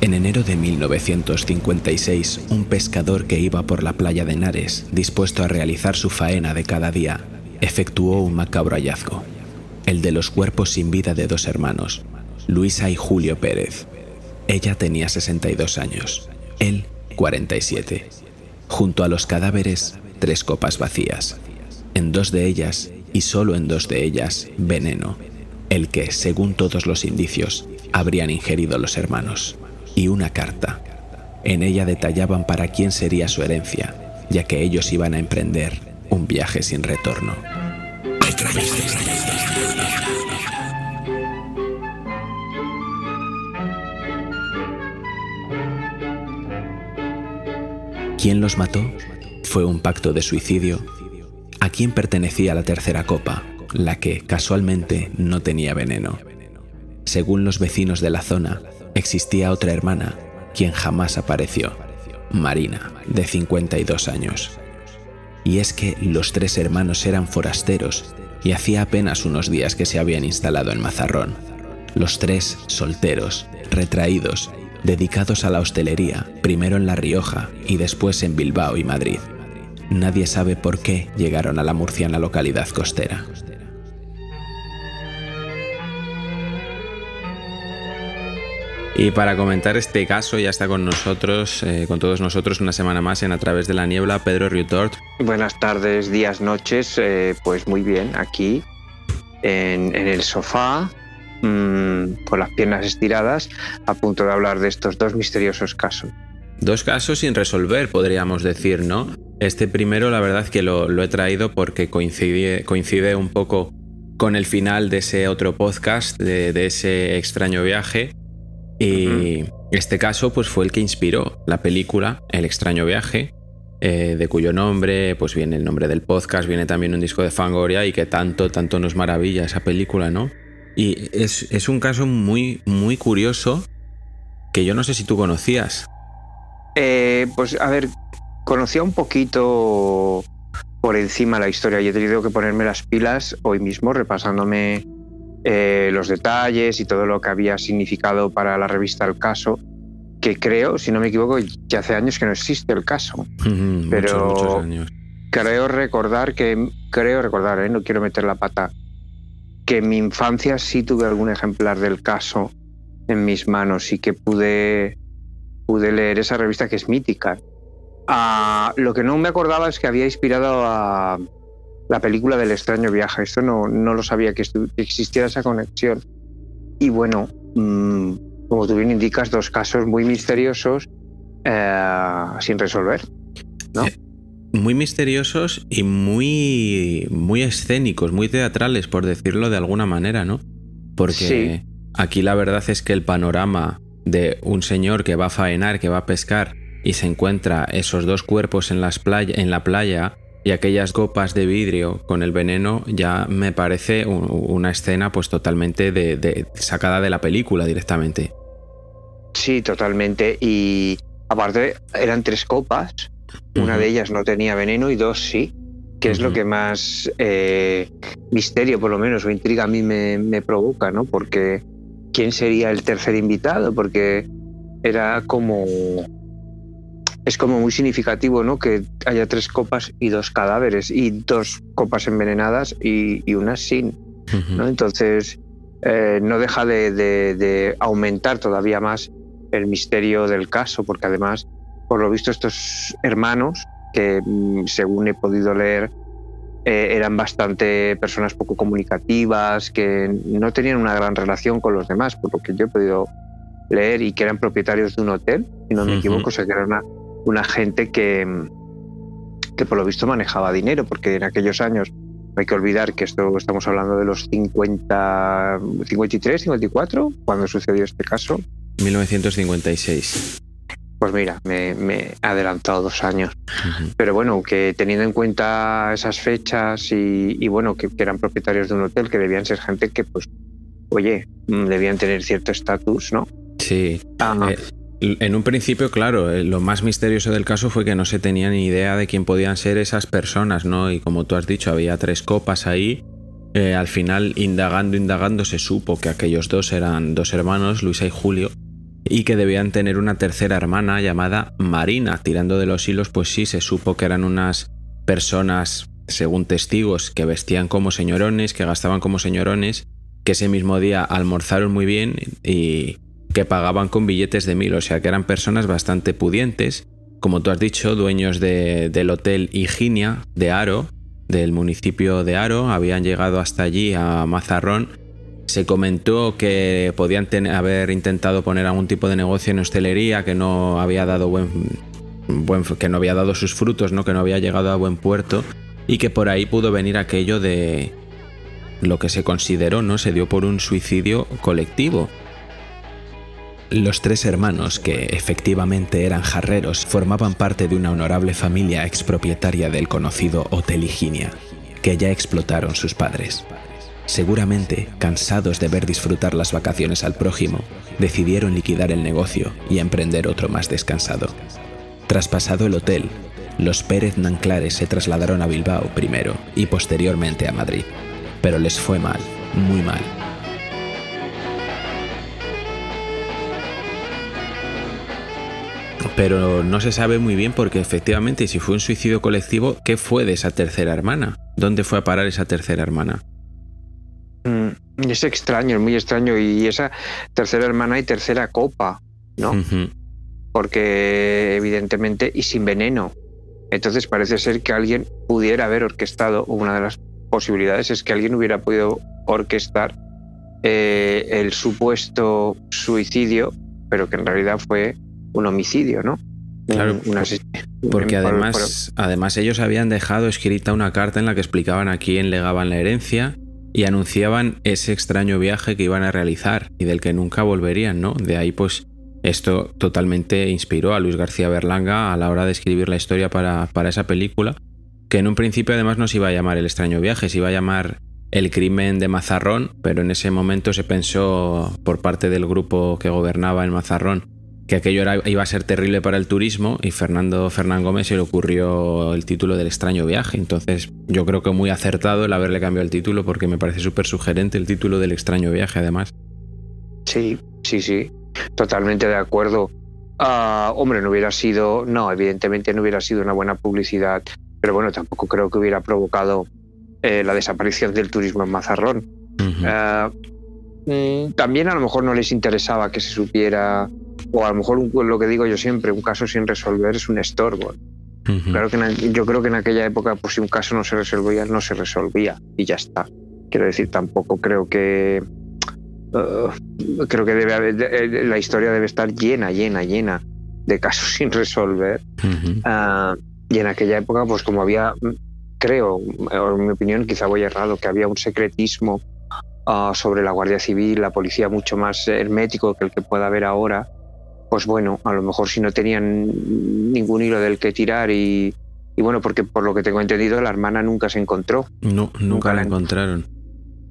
En enero de 1956, un pescador que iba por la playa de Henares, dispuesto a realizar su faena de cada día, efectuó un macabro hallazgo, el de los cuerpos sin vida de dos hermanos, Luisa y Julio Pérez. Ella tenía 62 años, él 47. Junto a los cadáveres, 3 copas vacías. En 2 de ellas, y solo en 2 de ellas, veneno, el que, según todos los indicios, habrían ingerido los hermanos. Y una carta. En ella detallaban para quién sería su herencia, ya que ellos iban a emprender un viaje sin retorno. ¿Quién los mató? ¿Fue un pacto de suicidio? ¿A quién pertenecía la tercera copa, la que, casualmente, no tenía veneno? Según los vecinos de la zona, existía otra hermana, quien jamás apareció, Marina, de 52 años. Y es que los 3 hermanos eran forasteros y hacía apenas unos días que se habían instalado en Mazarrón. Los 3 solteros, retraídos, dedicados a la hostelería, primero en La Rioja y después en Bilbao y Madrid. Nadie sabe por qué llegaron a la murciana localidad costera. Y para comentar este caso ya está con nosotros, con todos nosotros una semana más en A Través de la Niebla, Pedro Riutort. Buenas tardes, días, noches, pues muy bien, aquí en el sofá, con las piernas estiradas, a punto de hablar de estos 2 misteriosos casos. 2 casos sin resolver, podríamos decir, ¿no? Este primero, la verdad que lo he traído porque coincide un poco con el final de ese otro podcast, de ese extraño viaje. Y este caso pues fue el que inspiró la película El extraño viaje, de cuyo nombre pues viene el nombre del podcast, viene también un disco de Fangoria y que tanto nos maravilla esa película, ¿no? Y es un caso muy, muy curioso que yo no sé si tú conocías. Pues a ver, conocía un poquito por encima la historia y he tenido que ponerme las pilas hoy mismo repasándome los detalles y todo lo que había significado para la revista El Caso, que creo, si no me equivoco, ya hace años que no existe el caso. Pero muchos años. Creo recordar, no quiero meter la pata, que en mi infancia sí tuve algún ejemplar del caso en mis manos y que pude leer esa revista que es mítica. Lo que no me acordaba es que había inspirado a la película del extraño viaje. Esto no lo sabía, que existiera esa conexión. Y bueno, como tú bien indicas, 2 casos muy misteriosos sin resolver, ¿no? Muy misteriosos y muy, muy escénicos, muy teatrales, por decirlo de alguna manera, ¿no? Porque sí, aquí la verdad es que el panorama de un señor que va a faenar, que va a pescar y se encuentra esos 2 cuerpos en la playa y aquellas copas de vidrio con el veneno, ya me parece una escena pues totalmente sacada de la película directamente. Sí, totalmente. Y aparte eran 3 copas, una de ellas no tenía veneno y 2 sí, que es lo que más misterio, por lo menos, o intriga a mí me provoca, ¿no? Porque ¿quién sería el tercer invitado? Porque era como... Es como muy significativo, ¿no? Que haya 3 copas y 2 cadáveres, y 2 copas envenenadas y una sin, ¿no? Entonces no deja de aumentar todavía más el misterio del caso, porque además, por lo visto, estos hermanos, que según he podido leer, eran bastante personas poco comunicativas, que no tenían una gran relación con los demás, por lo que yo he podido leer, y que eran propietarios de un hotel, si no me equivoco, o sea que era una gente que por lo visto manejaba dinero, porque en aquellos años, no hay que olvidar que estamos hablando de los 53, 54, cuando sucedió este caso. 1956. Pues mira, me he adelantado 2 años. Pero bueno, que teniendo en cuenta esas fechas y bueno, que eran propietarios de un hotel, que debían ser gente que, pues, oye, debían tener cierto estatus, ¿no? Sí. En un principio, claro, lo más misterioso del caso fue que no se tenía ni idea de quién podían ser esas personas, ¿no? Y como tú has dicho, había 3 copas ahí. Al final, indagando, se supo que aquellos 2 eran 2 hermanos, Luisa y Julio. y que debían tener una tercera hermana llamada Marina. Tirando de los hilos, pues sí, se supo que eran unas personas, según testigos, que vestían como señorones, que gastaban como señorones, que ese mismo día almorzaron muy bien y que pagaban con billetes de 1000, o sea que eran personas bastante pudientes, como tú has dicho, dueños del hotel Higinia de Haro, del municipio de Haro. Habían llegado hasta allí, a Mazarrón. Se comentó que podían haber intentado poner algún tipo de negocio en hostelería que no había dado que no había dado sus frutos, ¿no? Que no había llegado a buen puerto, y que por ahí pudo venir aquello de lo que se consideró, ¿no? Se dio por un suicidio colectivo. Los 3 hermanos, que efectivamente eran jarreros, formaban parte de una honorable familia expropietaria del conocido Hotel Higinia, que ya explotaron sus padres. Seguramente, cansados de ver disfrutar las vacaciones al prójimo, decidieron liquidar el negocio y emprender otro más descansado. Traspasado el hotel, los Pérez Nanclares se trasladaron a Bilbao primero y posteriormente a Madrid, pero les fue mal, muy mal. Pero no se sabe muy bien porque efectivamente, si fue un suicidio colectivo, ¿qué fue de esa tercera hermana? ¿Dónde fue a parar esa tercera hermana? Es extraño, es muy extraño. Y esa tercera hermana y tercera copa, ¿no? Porque evidentemente, y sin veneno. Entonces parece ser que alguien pudiera haber orquestado, una de las posibilidades es que alguien hubiera podido orquestar el supuesto suicidio, pero que en realidad fue un homicidio, ¿no? Claro, porque además ellos habían dejado escrita una carta en la que explicaban a quién legaban la herencia y anunciaban ese extraño viaje que iban a realizar y del que nunca volverían, ¿no? De ahí pues esto totalmente inspiró a Luis García Berlanga a la hora de escribir la historia para esa película, que en un principio además no se iba a llamar El extraño viaje, se iba a llamar El crimen de Mazarrón, pero en ese momento se pensó por parte del grupo que gobernaba en Mazarrón que aquello iba a ser terrible para el turismo, y Fernán Gómez se le ocurrió el título del extraño viaje. Entonces yo creo que muy acertado el haberle cambiado el título, porque me parece súper sugerente el título del extraño viaje además. Sí, totalmente de acuerdo. Hombre, evidentemente no hubiera sido una buena publicidad, pero bueno, tampoco creo que hubiera provocado la desaparición del turismo en Mazarrón. También a lo mejor no les interesaba que se supiera, o a lo mejor lo que digo yo siempre, un caso sin resolver es un estorbo. Claro que yo creo que en aquella época, pues si un caso no se resolvía y ya está. Quiero decir, tampoco creo que debe haber, la historia debe estar llena de casos sin resolver. Y en aquella época, pues como había, creo, en mi opinión, quizá voy errado, que había un secretismo sobre la Guardia Civil, la policía, mucho más hermético que el que pueda haber ahora. Pues bueno, a lo mejor si no tenían ningún hilo del que tirar y bueno, porque por lo que tengo entendido la hermana nunca se encontró. No, nunca la encontraron.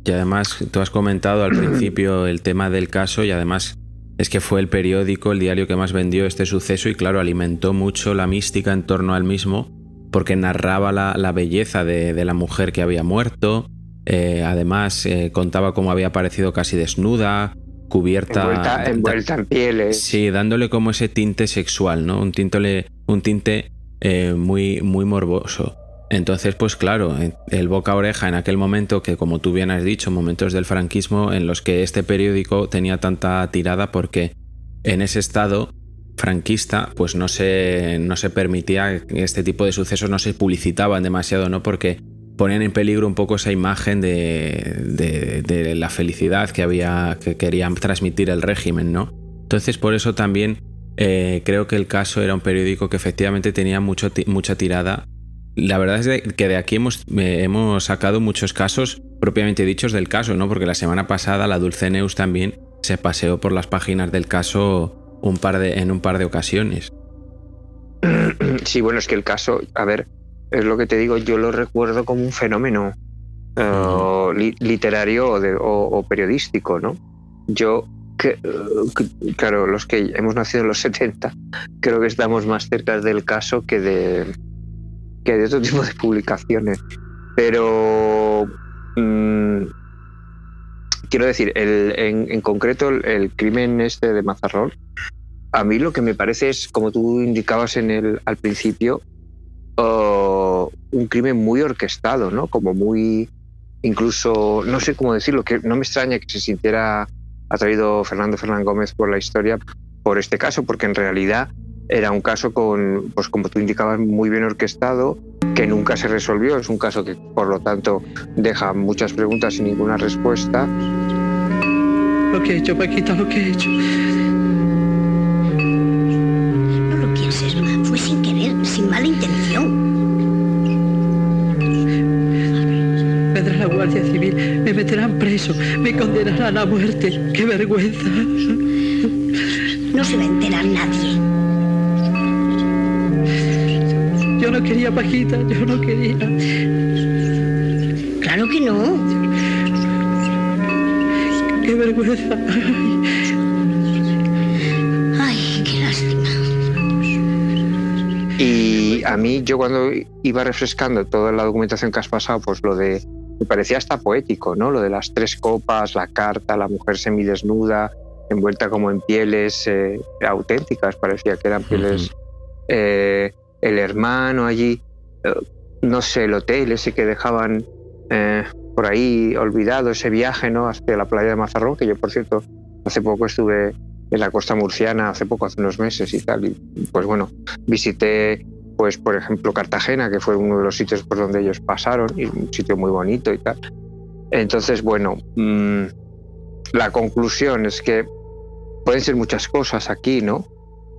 Y además tú has comentado al principio el tema del caso, y además es que fue el periódico, el diario que más vendió este suceso, y claro, alimentó mucho la mística en torno al mismo, porque narraba la belleza de la mujer que había muerto. Además contaba cómo había aparecido casi desnuda, cubierta, envuelta en pieles. Sí, dándole como ese tinte sexual, ¿no? Un tinte muy, muy morboso. Entonces, pues claro, el boca a oreja en aquel momento, que como tú bien has dicho, momentos del franquismo en los que este periódico tenía tanta tirada, porque en ese estado franquista pues no se permitía este tipo de sucesos, no se publicitaban demasiado, ¿no? Porque ponían en peligro un poco esa imagen de la felicidad que querían transmitir el régimen, ¿no? Entonces por eso también creo que El Caso era un periódico que efectivamente tenía mucha tirada. La verdad es que de aquí hemos sacado muchos casos propiamente dichos del Caso, ¿no? Porque la semana pasada la Dulce Neus también se paseó por las páginas del Caso en un par de ocasiones. Sí, bueno, es que El Caso, a ver, es lo que te digo, yo lo recuerdo como un fenómeno literario o periodístico, ¿no? Yo, claro, los que hemos nacido en los 70, creo que estamos más cerca del Caso que de otro tipo de publicaciones. Pero quiero decir, en concreto el crimen este de Mazarrón a mí lo que me parece es, como tú indicabas al principio, un crimen muy orquestado, ¿no? Como muy, incluso, no sé cómo decirlo, que no me extraña que se sintiera atraído Fernando Fernán Gómez por la historia, por este caso, porque en realidad era un caso con, pues como tú indicabas, muy bien orquestado, que nunca se resolvió. Es un caso que, por lo tanto, deja muchas preguntas sin ninguna respuesta. Lo que he hecho, Paquita, lo que he hecho. No lo pienses, fue sin querer, sin mala intención. Vendrá la Guardia Civil, me meterán preso, me condenarán a muerte. ¡Qué vergüenza! No se va a enterar nadie. Yo no quería, Paquita, yo no quería. Claro que no. ¡Qué vergüenza! Ay, qué lástima. Y a mí, yo cuando iba refrescando toda la documentación que has pasado, pues me parecía hasta poético, ¿no? Lo de las 3 copas, la carta, la mujer semidesnuda, envuelta como en pieles auténticas, parecía que eran pieles... el hermano allí, no sé, el hotel ese que dejaban por ahí olvidado, ese viaje, ¿no?, hacia la playa de Mazarrón, que yo, por cierto, hace poco estuve en la costa murciana, hace unos meses y tal, y pues bueno, visité, pues por ejemplo, Cartagena, que fue uno de los sitios por donde ellos pasaron, y un sitio muy bonito y tal. Entonces, bueno, la conclusión es que pueden ser muchas cosas aquí, ¿no?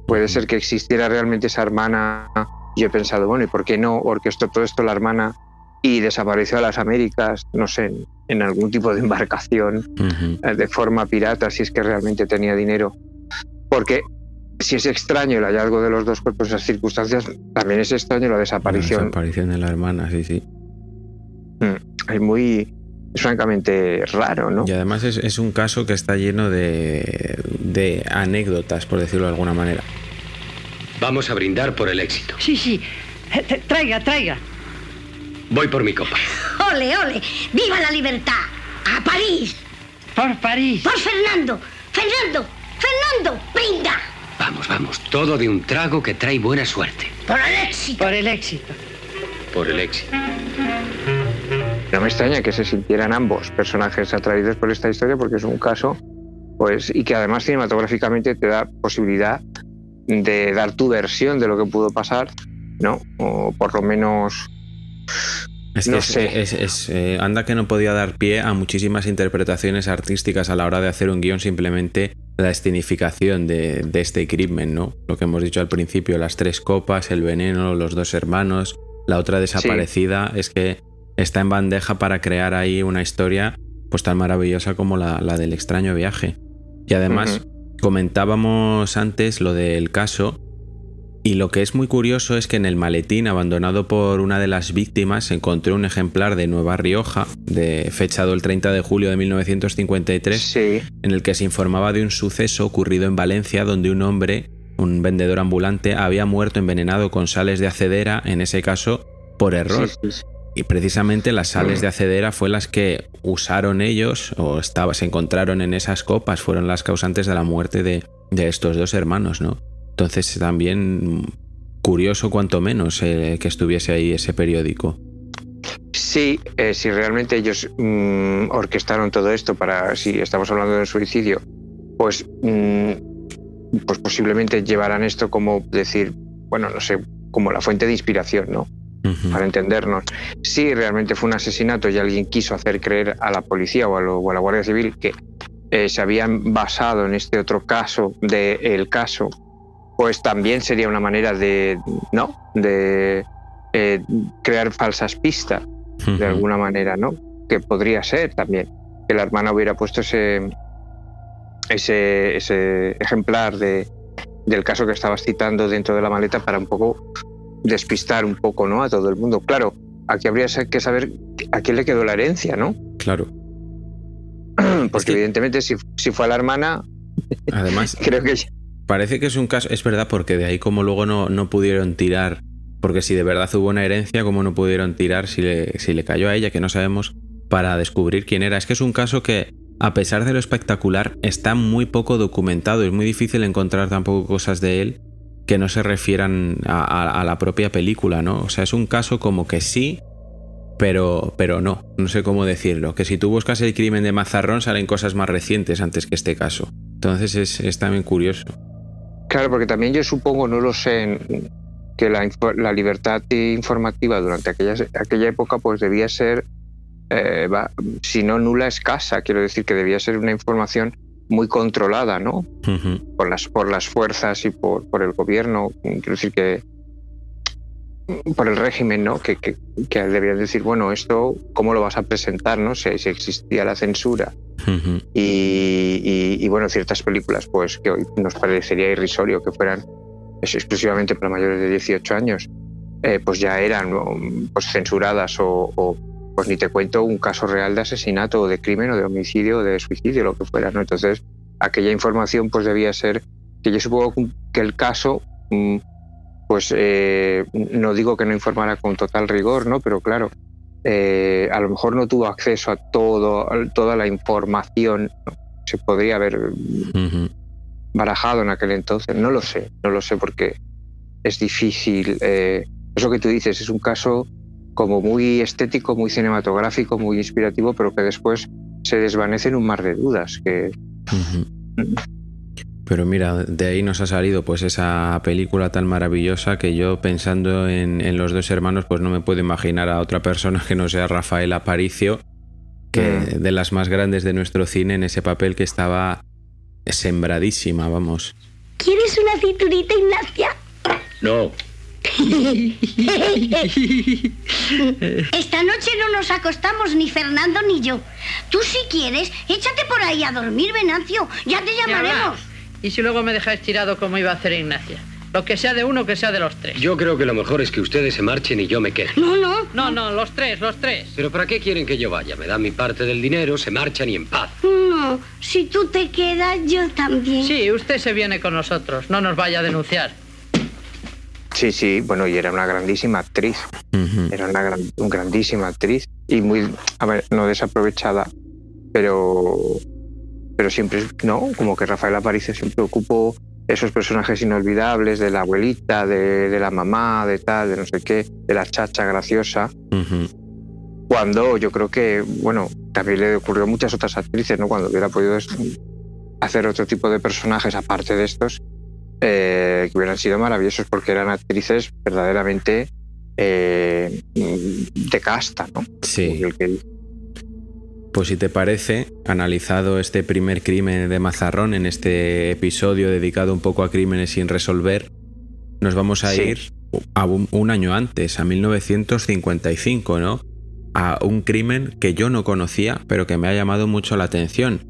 Puede ser que existiera realmente esa hermana. Yo he pensado, bueno, ¿y por qué no orquestó todo esto la hermana y desapareció a las Américas, no sé, en algún tipo de embarcación, de forma pirata, si es que realmente tenía dinero? Porque si es extraño el hallazgo de los 2 cuerpos en esas circunstancias, también es extraño la desaparición. La desaparición de la hermana, sí. Es francamente raro, ¿no? Y además es un caso que está lleno de anécdotas, por decirlo de alguna manera. Vamos a brindar por el éxito. Sí. Traiga. Voy por mi copa. ¡Ole, ole! ¡Viva la libertad! ¡A París! Por París. ¡Por Fernando! ¡Fernando! ¡Fernando! ¡Brinda! Vamos. Todo de un trago que trae buena suerte. ¡Por el éxito! Por el éxito. Por el éxito. No me extraña que se sintieran ambos personajes atraídos por esta historia, porque es un caso, pues, y que además cinematográficamente te da posibilidad de dar tu versión de lo que pudo pasar, ¿no? O por lo menos... No sé. Anda que no podía dar pie a muchísimas interpretaciones artísticas a la hora de hacer un guión, simplemente la escenificación de este crimen, ¿no? Lo que hemos dicho al principio, las 3 copas, el veneno, los 2 hermanos, la otra desaparecida, sí. Es que está en bandeja para crear ahí una historia pues tan maravillosa como la del extraño viaje. Y además comentábamos antes lo del caso, y lo que es muy curioso es que en el maletín abandonado por una de las víctimas se encontró un ejemplar de Nueva Rioja, fechado el 30 de julio de 1953, sí, en el que se informaba de un suceso ocurrido en Valencia, donde un hombre, un vendedor ambulante, había muerto envenenado con sales de acedera, en ese caso por error. Sí. Y precisamente las sales de acedera fue las que usaron ellos, se encontraron en esas copas, fueron las causantes de la muerte de estos 2 hermanos, ¿no? Entonces también curioso cuanto menos que estuviese ahí ese periódico. Sí, si realmente ellos orquestaron todo esto si estamos hablando de un suicidio, pues posiblemente llevarán esto como decir, bueno, no sé, como la fuente de inspiración, ¿no? Para entendernos. Si realmente fue un asesinato y alguien quiso hacer creer a la policía o a la Guardia Civil que se habían basado en este otro caso del caso, pues también sería una manera de crear falsas pistas, de alguna manera, ¿no? Que podría ser también que la hermana hubiera puesto ese ejemplar del caso que estabas citando dentro de la maleta para un poco despistar un poco, ¿no?, a todo el mundo. Claro, aquí habría que saber a quién le quedó la herencia, ¿no? Claro. Porque evidentemente si fue a la hermana, además creo que... Parece que es un caso, es verdad, porque de ahí como luego no pudieron tirar, porque si de verdad hubo una herencia, como no pudieron tirar si le cayó a ella, que no sabemos, para descubrir quién era. Es que es un caso que a pesar de lo espectacular, está muy poco documentado. Es muy difícil encontrar tampoco cosas de él que no se refieran a la propia película, ¿no? O sea, es un caso como que sí, pero no sé cómo decirlo. Que si tú buscas el crimen de Mazarrón salen cosas más recientes antes que este caso. Entonces es también curioso. Claro, porque también yo supongo, no lo sé, que la libertad informativa durante aquella época pues debía ser, si no nula, escasa. Quiero decir que debía ser una información muy controlada, ¿no? Uh-huh. Por las fuerzas y por el gobierno. Quiero decir que por el régimen, ¿no? Que debían decir, bueno, esto, ¿cómo lo vas a presentar, no? Si existía la censura. Uh-huh. Y bueno, ciertas películas pues que hoy nos parecería irrisorio que fueran exclusivamente para mayores de 18 años, pues ya eran pues censuradas o pues ni te cuento un caso real de asesinato o de crimen o de homicidio o de suicidio, lo que fuera, ¿no? Entonces aquella información pues debía ser, que yo supongo que el caso pues no digo que no informara con total rigor, ¿no? Pero claro, a lo mejor no tuvo acceso a toda la información, ¿no? Se podría haber Uh-huh. barajado en aquel entonces. No lo sé porque es difícil. Eso que tú dices es un caso como muy estético, muy cinematográfico, muy inspirativo, pero que después se desvanece en un mar de dudas. Uh-huh. Pero mira, de ahí nos ha salido pues esa película tan maravillosa que yo, pensando en Los dos hermanos, pues no me puedo imaginar a otra persona que no sea Rafael Aparicio, que de las más grandes de nuestro cine, en ese papel que estaba sembradísima, vamos. ¿Quieres una cinturita, Ignacia? No. Esta noche no nos acostamos ni Fernando ni yo. Tú, si quieres, échate por ahí a dormir, Venancio. Ya te llamaremos. ¿Y si luego me dejáis tirado como iba a hacer Ignacia? Lo que sea de uno, que sea de los tres. Yo creo que lo mejor es que ustedes se marchen y yo me quede. No, los tres. ¿Pero para qué quieren que yo vaya? Me dan mi parte del dinero, se marchan y en paz. No, si tú te quedas, yo también. Sí, usted se viene con nosotros, no nos vaya a denunciar. Sí, bueno, y era una grandísima actriz. Uh-huh. Era una grandísima actriz y muy, a ver, no desaprovechada, pero siempre, ¿no? Como que Rafael Aparicio siempre ocupó esos personajes inolvidables de la abuelita, de la mamá, de tal, de no sé qué, de la chacha graciosa. Uh-huh. Cuando yo creo que, bueno, también le ocurrió a muchas otras actrices, ¿no? Cuando hubiera podido hacer otro tipo de personajes aparte de estos, que hubieran sido maravillosos, porque eran actrices verdaderamente de casta, ¿no? Sí. Pues si te parece, analizado este primer crimen de Mazarrón en este episodio dedicado un poco a crímenes sin resolver, nos vamos a ir a un año antes, a 1955, ¿no? A un crimen que yo no conocía, pero que me ha llamado mucho la atención.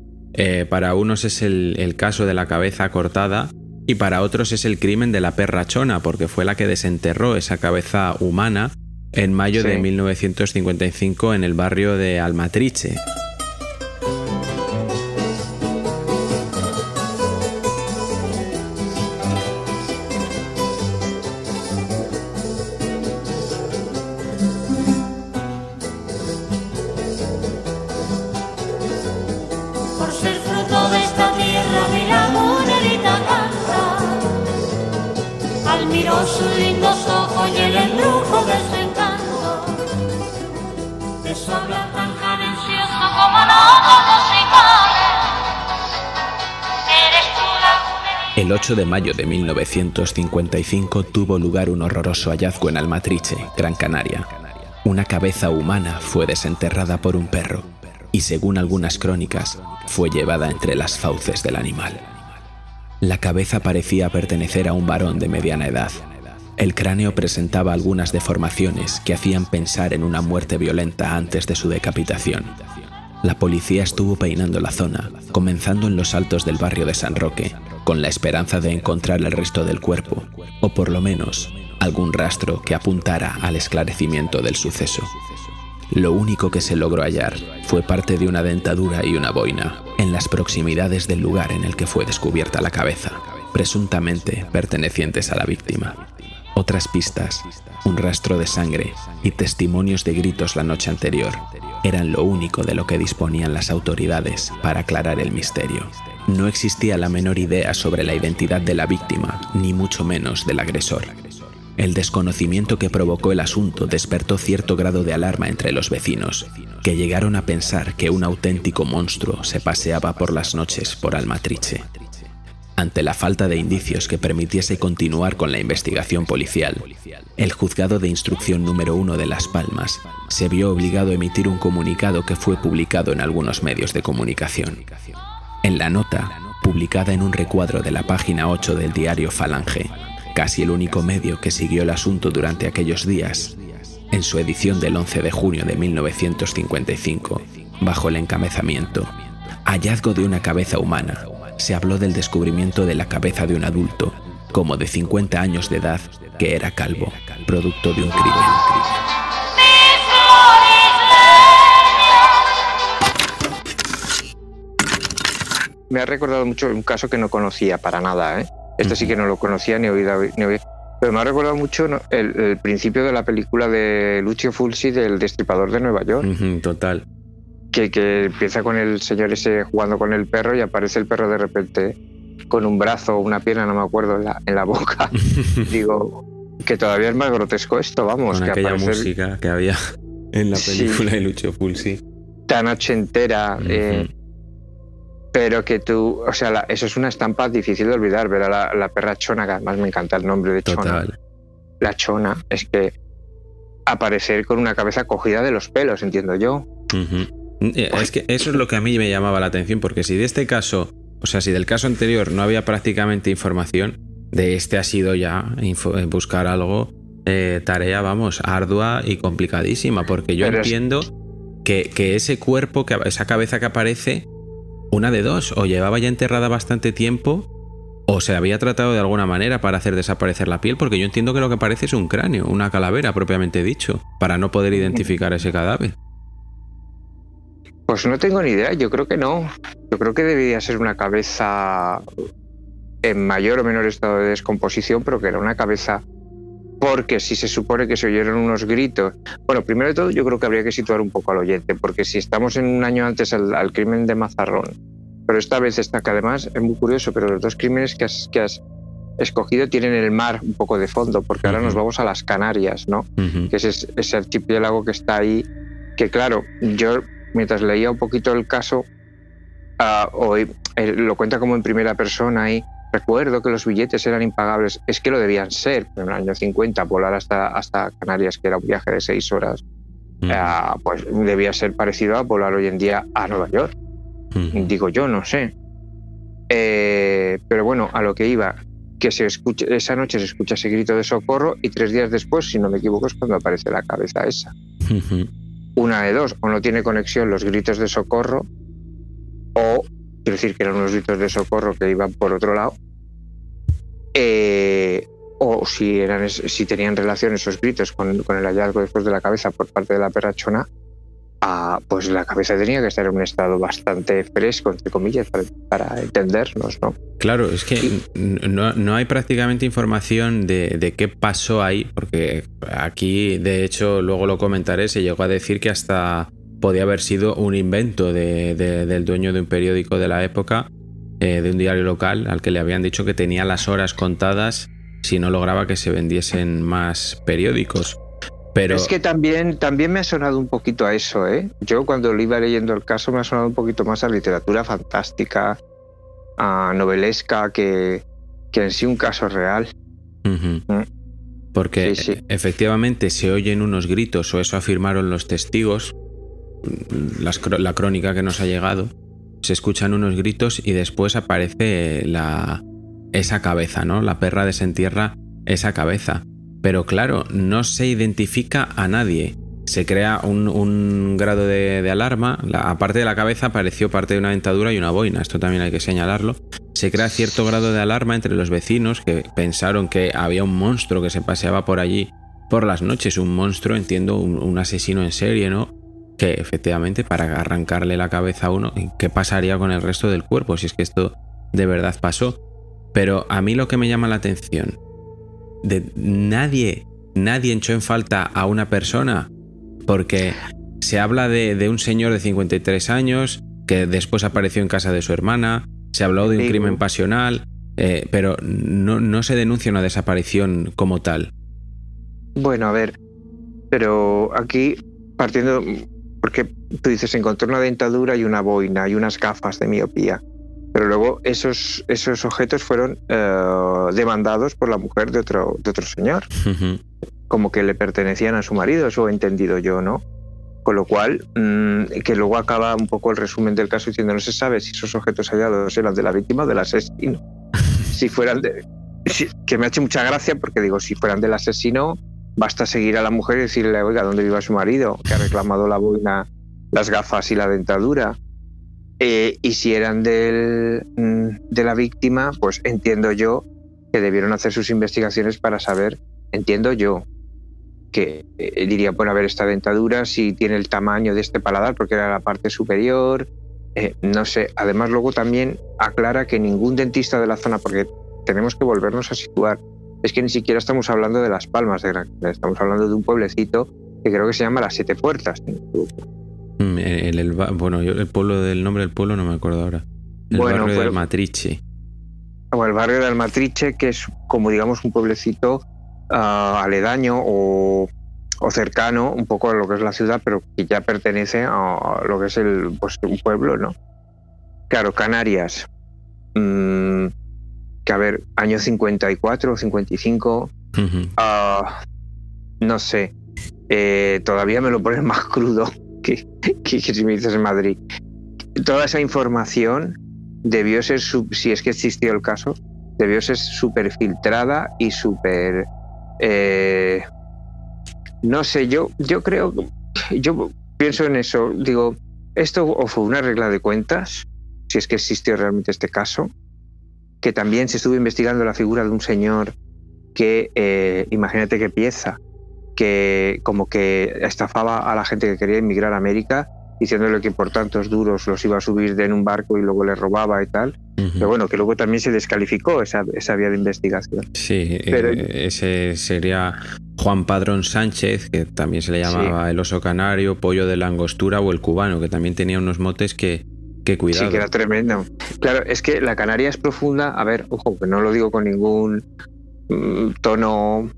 Para unos es el caso de la cabeza cortada y para otros es el crimen de la perrachona, porque fue la que desenterró esa cabeza humana en mayo de 1955 en el barrio de Almatrice. Por ser fruto de esta tierra, mi lagunerita canta. Al miró sus lindos ojos y el embrujo de su encanto. De su hablar tan cadencioso como notas musicales. Eres tú, lagunerita. El 8 de mayo de 1955 tuvo lugar un horroroso hallazgo en Almatrice, Gran Canaria. Una cabeza humana fue desenterrada por un perro y, según algunas crónicas, fue llevada entre las fauces del animal. La cabeza parecía pertenecer a un varón de mediana edad. El cráneo presentaba algunas deformaciones que hacían pensar en una muerte violenta antes de su decapitación. La policía estuvo peinando la zona, comenzando en los altos del barrio de San Roque, con la esperanza de encontrar el resto del cuerpo, o por lo menos algún rastro que apuntara al esclarecimiento del suceso. Lo único que se logró hallar fue parte de una dentadura y una boina en las proximidades del lugar en el que fue descubierta la cabeza, presuntamente pertenecientes a la víctima. Otras pistas, un rastro de sangre y testimonios de gritos la noche anterior eran lo único de lo que disponían las autoridades para aclarar el misterio. No existía la menor idea sobre la identidad de la víctima, ni mucho menos del agresor. El desconocimiento que provocó el asunto despertó cierto grado de alarma entre los vecinos, que llegaron a pensar que un auténtico monstruo se paseaba por las noches por Almatriche. Ante la falta de indicios que permitiese continuar con la investigación policial, el Juzgado de Instrucción número 1 de Las Palmas se vio obligado a emitir un comunicado que fue publicado en algunos medios de comunicación. En la nota, publicada en un recuadro de la página 8 del diario Falange, casi el único medio que siguió el asunto durante aquellos días, en su edición del 11 de junio de 1955, bajo el encabezamiento "Hallazgo de una cabeza humana", se habló del descubrimiento de la cabeza de un adulto, como de 50 años de edad, que era calvo, producto de un crimen. Me ha recordado mucho un caso que no conocía para nada, ¿eh? Este sí que no lo conocía ni oído. Pero me ha recordado mucho, ¿no?, el principio de la película de Lucio Fulci, del Destripador de Nueva York. Total. Que empieza con el señor ese jugando con el perro y aparece el perro de repente con un brazo o una pierna, no me acuerdo, en la boca. Digo, que todavía es más grotesco esto, vamos. Con que aquella música que había en la película de Lucio Fulci. Tan ochentera. Pero que tú, o sea, eso es una estampa difícil de olvidar, ver a la perra Chona, que además me encanta el nombre de Chona. Total. La Chona, es que aparecer con una cabeza cogida de los pelos, entiendo yo. Es que eso es lo que a mí me llamaba la atención, porque si de este caso, o sea, si del caso anterior no había prácticamente información, de este ha sido ya buscar algo, tarea, vamos, ardua y complicadísima, porque yo entiendo que ese cuerpo, esa cabeza que aparece, una de dos, o llevaba ya enterrada bastante tiempo, o se había tratado de alguna manera para hacer desaparecer la piel, porque yo entiendo que lo que parece es un cráneo, una calavera propiamente dicho, para no poder identificar ese cadáver. Pues no tengo ni idea, yo creo que no. Yo creo que debería ser una cabeza en mayor o menor estado de descomposición, pero que era una cabeza, porque si se supone que se oyeron unos gritos. Bueno, primero de todo yo creo que habría que situar un poco al oyente, porque si estamos en un año antes al crimen de Mazarrón, pero esta vez está, que además es muy curioso, pero los dos crímenes que has escogido tienen el mar un poco de fondo, porque ahora nos vamos a las Canarias, ¿no? Que es ese archipiélago que está ahí, que claro, yo mientras leía un poquito el caso, lo cuenta como en primera persona y recuerdo que los billetes eran impagables. Es que lo debían ser, pero en el año 50 volar hasta Canarias, que era un viaje de 6 horas, pues debía ser parecido a volar hoy en día a Nueva York. Digo yo, no sé. Pero bueno, a lo que iba, que esa noche se escucha ese grito de socorro y 3 días después, si no me equivoco, es cuando aparece la cabeza esa. Una de dos, o no tiene conexión los gritos de socorro, o quiero decir que eran unos gritos de socorro que iban por otro lado, o si tenían relación esos gritos con el hallazgo después de la cabeza por parte de la perra Chona, pues la cabeza tenía que estar en un estado bastante fresco, entre comillas, para entendernos, ¿no? Claro, es que no hay prácticamente información de qué pasó ahí, porque aquí, de hecho, luego lo comentaré, se llegó a decir que hasta podía haber sido un invento del dueño de un periódico de la época, de un diario local, al que le habían dicho que tenía las horas contadas si no lograba que se vendiesen más periódicos. Pero es que también me ha sonado un poquito a eso, ¿eh? Yo cuando lo iba leyendo el caso me ha sonado un poquito más a literatura fantástica, a novelesca, que en sí un caso real. Porque efectivamente se oyen unos gritos, o eso afirmaron los testigos, la crónica que nos ha llegado, se escuchan unos gritos y después aparece esa cabeza, ¿no? La perra desentierra esa cabeza. Pero claro, no se identifica a nadie. Se crea un grado de alarma. Aparte de la cabeza apareció parte de una dentadura y una boina. Esto también hay que señalarlo. Se crea cierto grado de alarma entre los vecinos, que pensaron que había un monstruo que se paseaba por allí por las noches. Un monstruo, entiendo, un asesino en serie, ¿no? Que efectivamente para arrancarle la cabeza a uno, ¿qué pasaría con el resto del cuerpo? Si es que esto de verdad pasó. Pero a mí lo que me llama la atención, nadie echó en falta a una persona, porque se habla de un señor de 53 años que después apareció en casa de su hermana, se habló de un crimen pasional, pero no se denuncia una desaparición como tal. Bueno, a ver, pero aquí partiendo, porque tú dices, encontró una dentadura y una boina y unas gafas de miopía, pero luego esos objetos fueron demandados por la mujer de otro señor, como que le pertenecían a su marido, eso he entendido yo, ¿no? Con lo cual, que luego acaba un poco el resumen del caso diciendo no se sabe si esos objetos hallados eran de la víctima o del asesino. Si fueran que me ha hecho mucha gracia porque digo, si fueran del asesino, basta seguir a la mujer y decirle, oiga, ¿dónde vive su marido? Que ha reclamado la boina, las gafas y la dentadura. Y si eran de la víctima, pues entiendo yo que debieron hacer sus investigaciones para saber, entiendo yo, que diría, bueno, a ver, esta dentadura, si tiene el tamaño de este paladar, porque era la parte superior, no sé. Además, luego también aclara que ningún dentista de la zona, porque tenemos que volvernos a situar, es que ni siquiera estamos hablando de Las Palmas de Gran Canaria, estamos hablando de un pueblecito que creo que se llama Las Siete Puertas. Bueno, yo el nombre del pueblo no me acuerdo ahora. El barrio de Almatriche. O el barrio de Almatriche, que es como digamos un pueblecito aledaño o cercano un poco a lo que es la ciudad, pero que ya pertenece a lo que es un pueblo, ¿no? Claro, Canarias. Que a ver, año 54 o 55, no sé, todavía me lo ponen más crudo que si me dices en Madrid. Toda esa información debió ser, si es que existió el caso, debió ser súper filtrada y súper... no sé, yo creo, yo pienso en eso, digo, esto o fue una regla de cuentas, si es que existió realmente este caso, que también se estuvo investigando la figura de un señor que, imagínate qué pieza, que como que estafaba a la gente que quería emigrar a América, diciéndole que por tantos duros los iba a subir en un barco y luego le robaba y tal. Pero bueno, que luego también se descalificó esa vía de investigación. Sí, pero ese sería Juan Padrón Sánchez, que también se le llamaba el oso canario, pollo de la angostura o el cubano, que también tenía unos motes que cuidado. Sí, que era tremendo. Claro, es que la Canaria es profunda, a ver, ojo, que no lo digo con ningún tono,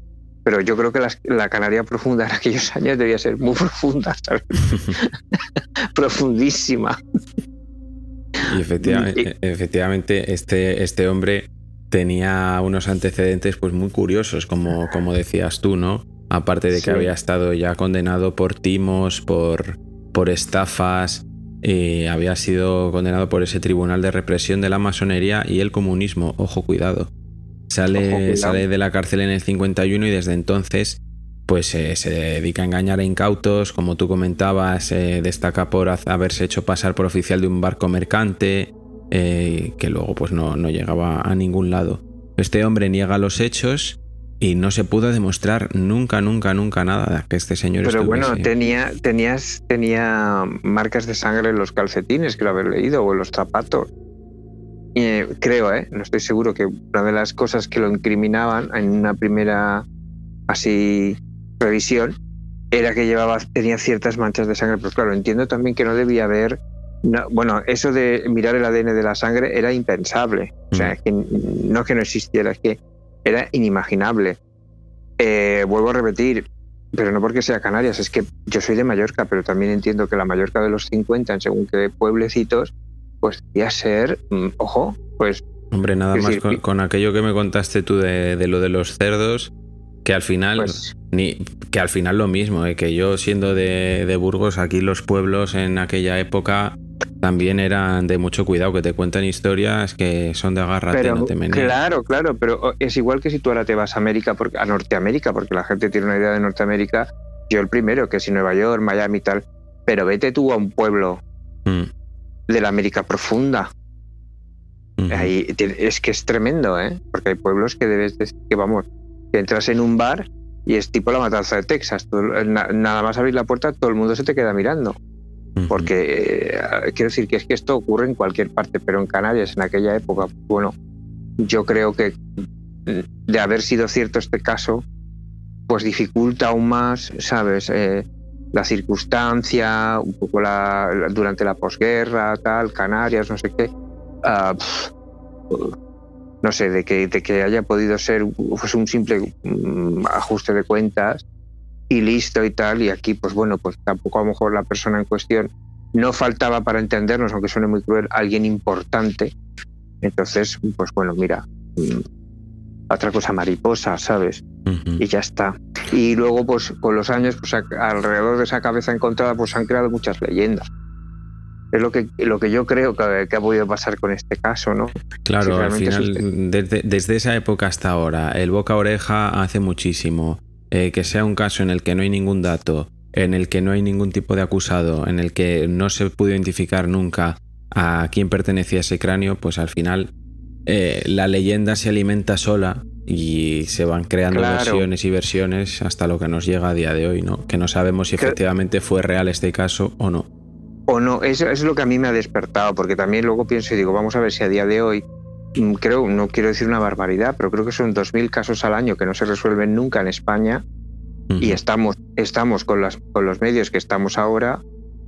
pero yo creo que la Canaria profunda en aquellos años debía ser muy profunda, ¿sabes? Profundísima. Y efectivamente este hombre tenía unos antecedentes pues muy curiosos, como decías tú, ¿no? Aparte de que había estado ya condenado por timos, por estafas, había sido condenado por ese tribunal de represión de la masonería y el comunismo. Ojo, cuidado. Sale de la cárcel en el 51 y desde entonces pues se dedica a engañar a incautos, como tú comentabas, destaca por haberse hecho pasar por oficial de un barco mercante, que luego pues no llegaba a ningún lado. Este hombre niega los hechos y no se pudo demostrar nunca nada de que este señor Pero estuviese. Bueno, tenía marcas de sangre en los calcetines, creo haber leído, o en los zapatos. Creo, no estoy seguro, que una de las cosas que lo incriminaban en una primera así revisión era que tenía ciertas manchas de sangre, pero claro, entiendo también que no debía haber... bueno, eso de mirar el ADN de la sangre era impensable, o sea, que no existiera, es que era inimaginable. Vuelvo a repetir, pero no porque sea Canarias, es que yo soy de Mallorca, pero también entiendo que la Mallorca de los 50, en según qué pueblecitos, pues debía ser, ojo, pues... Hombre, nada más con aquello que me contaste tú de lo de los cerdos, que al final, pues, que al final lo mismo, que yo siendo de Burgos, aquí los pueblos en aquella época también eran de mucho cuidado, que te cuentan historias que son de agárrate, no te menees. Claro, pero es igual que si tú ahora te vas a Norteamérica, porque la gente tiene una idea de Norteamérica, yo el primero, que si Nueva York, Miami y tal, pero vete tú a un pueblo de la América profunda. Ahí es que es tremendo, porque hay pueblos que que entras en un bar y es tipo la matanza de Texas. Nada más abrir la puerta, todo el mundo se te queda mirando. Porque quiero decir que es que esto ocurre en cualquier parte, pero en Canarias en aquella época, bueno, yo creo que de haber sido cierto este caso, pues dificulta aún más, ¿sabes? la circunstancia, un poco durante la posguerra, tal, Canarias, no sé qué, no sé, de que haya podido ser pues un simple ajuste de cuentas y listo y tal, y aquí pues bueno, pues tampoco a lo mejor la persona en cuestión no faltaba, para entendernos, aunque suene muy cruel, alguien importante. Entonces, pues bueno, mira, otra cosa mariposa, ¿sabes? Y ya está. Y luego, pues con los años, pues alrededor de esa cabeza encontrada, pues han creado muchas leyendas. Es lo que yo creo que ha podido pasar con este caso, ¿no? Claro, al final, desde esa época hasta ahora, el boca a oreja hace muchísimo. Que sea un caso en el que no hay ningún dato, en el que no hay ningún tipo de acusado, en el que no se pudo identificar nunca a quién pertenecía ese cráneo, pues al final la leyenda se alimenta sola y se van creando versiones y versiones hasta lo que nos llega a día de hoy, ¿no? Que no sabemos si efectivamente fue real este caso o no. O no, eso es lo que a mí me ha despertado, porque también luego pienso y digo, vamos a ver si a día de hoy, creo, no quiero decir una barbaridad, pero creo que son 2.000 casos al año que no se resuelven nunca en España. Y estamos con los medios que estamos ahora,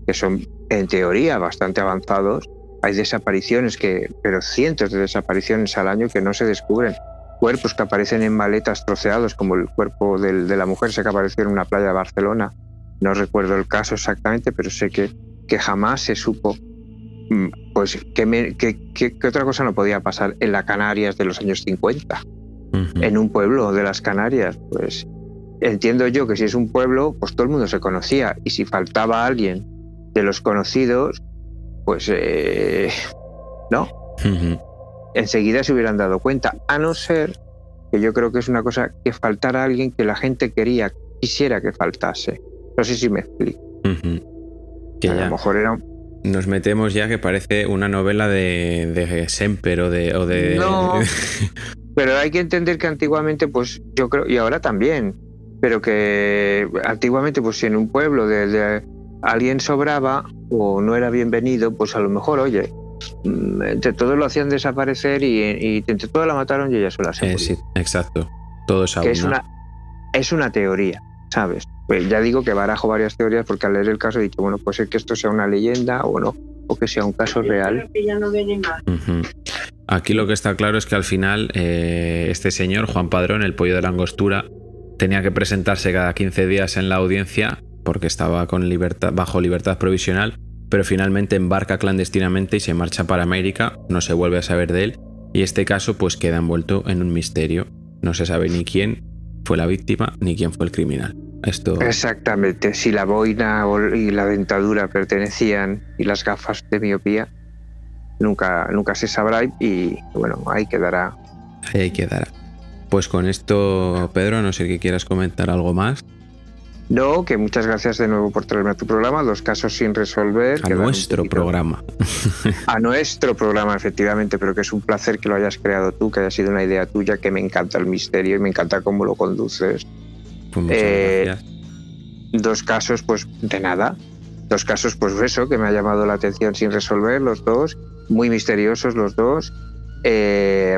que son en teoría bastante avanzados. Hay desapariciones, pero cientos de desapariciones al año que no se descubren. Cuerpos que aparecen en maletas troceados, como el cuerpo de la mujer que apareció en una playa de Barcelona. No recuerdo el caso exactamente, pero sé que jamás se supo. Pues que otra cosa no podía pasar en las Canarias de los años 50. En un pueblo de las Canarias, pues entiendo yo que si es un pueblo, pues todo el mundo se conocía, y si faltaba alguien de los conocidos, pues no, enseguida se hubieran dado cuenta, a no ser que yo creo que es una cosa que faltara alguien que la gente quisiera que faltase. No sé si me explico. Que a ya lo mejor era nos metemos ya que parece una novela de Semper o de... No, pero hay que entender que antiguamente, pues yo creo, y ahora también, pero que antiguamente, pues si en un pueblo de alguien sobraba o no era bienvenido, pues a lo mejor, oye, entre todos lo hacían desaparecer y entre todos la mataron y ella sola se murió. Sí, exacto. Todo es es una teoría, ¿sabes? Pues ya digo que barajo varias teorías, porque al leer el caso he dicho, bueno, puede ser que esto sea una leyenda o no, o que sea un caso real. Aquí lo que está claro es que al final este señor, Juan Padrón, el pollo de la Angostura, tenía que presentarse cada 15 días en la audiencia porque estaba bajo libertad provisional, pero finalmente embarca clandestinamente y se marcha para América, no se vuelve a saber de él, y este caso pues queda envuelto en un misterio. No se sabe ni quién fue la víctima ni quién fue el criminal. Exactamente, si la boina y la dentadura pertenecían y las gafas de miopía, nunca se sabrá, y bueno, ahí quedará. Ahí quedará. Pues con esto, Pedro, a no ser que quieras comentar algo más. No, que muchas gracias de nuevo por traerme a tu programa, 2 casos sin resolver. A nuestro programa. A nuestro programa, efectivamente, pero que es un placer que lo hayas creado tú, que haya sido una idea tuya, que me encanta el misterio y me encanta cómo lo conduces. Pues muchas gracias. 2 casos, pues de nada. 2 casos, pues eso, que me ha llamado la atención sin resolver, los 2, muy misteriosos los 2,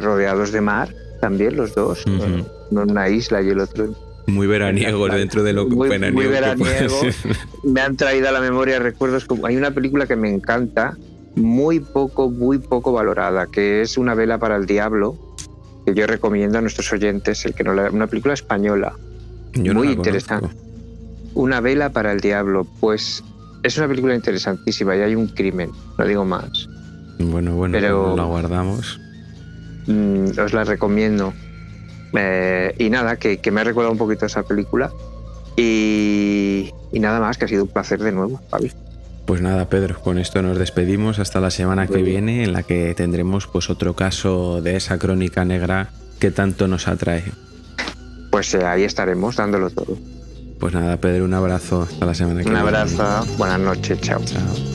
rodeados de mar también los 2, uno en una isla y el otro muy veraniegos dentro de lo muy veraniego. Me han traído a la memoria recuerdos. Hay una película que me encanta, muy poco valorada, que es Una vela para el diablo, que yo recomiendo a nuestros oyentes, el que no una película española, yo muy no interesante. Una vela para el diablo, pues es una película interesantísima y hay un crimen, no digo más. Bueno, pero la guardamos. Os la recomiendo. Y nada, que me ha recordado un poquito esa película. Y nada más, que ha sido un placer de nuevo, Javi. Pues nada, Pedro, con esto nos despedimos hasta la semana que viene, en la que tendremos pues otro caso de esa crónica negra que tanto nos atrae. Pues ahí estaremos dándolo todo. Pues nada, Pedro, un abrazo, hasta la semana que viene. Un abrazo, buenas noches, chao. Chao.